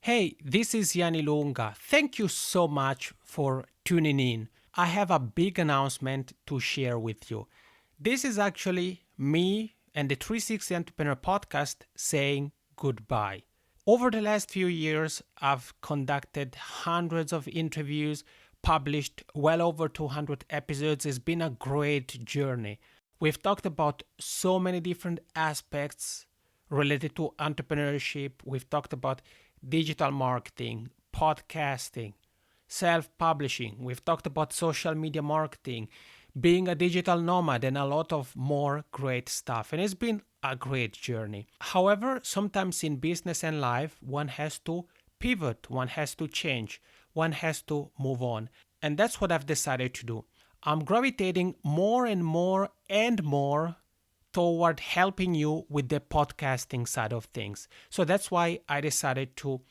Hey, this is Yanni Lunga. Thank you so much for tuning in. I have a big announcement to share with you. This is actually me and the 360 Entrepreneur podcast saying goodbye. Over the last few years, I've conducted hundreds of interviews, published well over 200 episodes. It's been a great journey. We've talked about so many different aspects related to entrepreneurship. We've talked about digital marketing, podcasting, self publishing. We've talked about social media marketing, being a digital nomad, and a lot of more great stuff. And it's been a great journey. However, sometimes in business and life, one has to pivot, one has to change, one has to move on. And that's what I've decided to do. I'm gravitating more and more and more toward helping you with the podcasting side of things. So that's why I decided to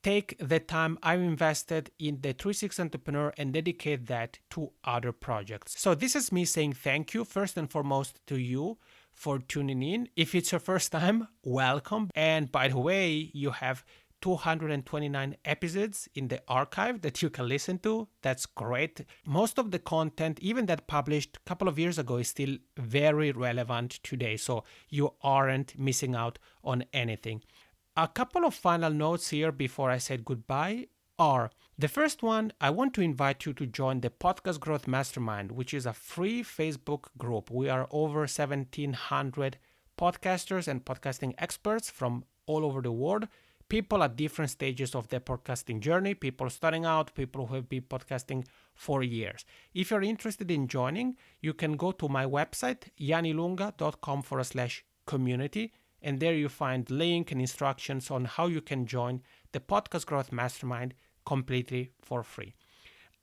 take the time I've invested in the 360 Entrepreneur and dedicate that to other projects. So this is me saying thank you first and foremost to you for tuning in. If it's your first time, welcome. And by the way, you have 229 episodes in the archive that you can listen to. That's great. Most of the content, even that published a couple of years ago, is still very relevant today. So you aren't missing out on anything. A couple of final notes here before I say goodbye are the first one, I want to invite you to join the Podcast Growth Mastermind, which is a free Facebook group. We are over 1,700 podcasters and podcasting experts from all over the world. People at different stages of their podcasting journey, people starting out, people who have been podcasting for years. If you're interested in joining, you can go to my website, yannilunga.com/community, and there you find link and instructions on how you can join the Podcast Growth Mastermind completely for free.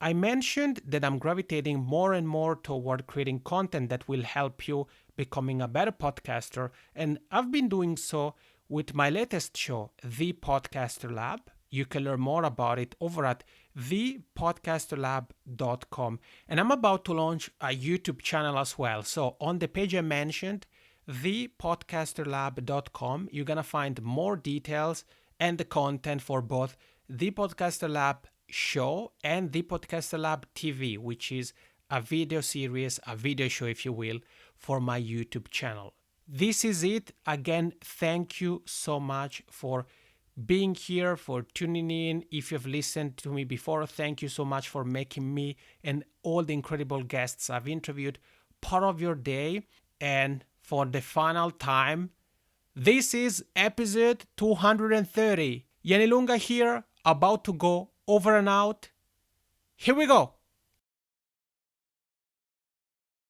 I mentioned that I'm gravitating more and more toward creating content that will help you becoming a better podcaster, and I've been doing so with my latest show, The Podcaster Lab. You can learn more about it over at thepodcasterlab.com. And I'm about to launch a YouTube channel as well. So on the page I mentioned, thepodcasterlab.com, you're going to find more details and the content for both The Podcaster Lab show and The Podcaster Lab TV, which is a video series, a video show, if you will, for my YouTube channel. This is it. Again, thank you so much for being here, for tuning in. If you've listened to me before, thank you so much for making me and all the incredible guests I've interviewed part of your day. And for the final time, this is episode 230. Yanni Lunga here, about to go over and out. Here we go.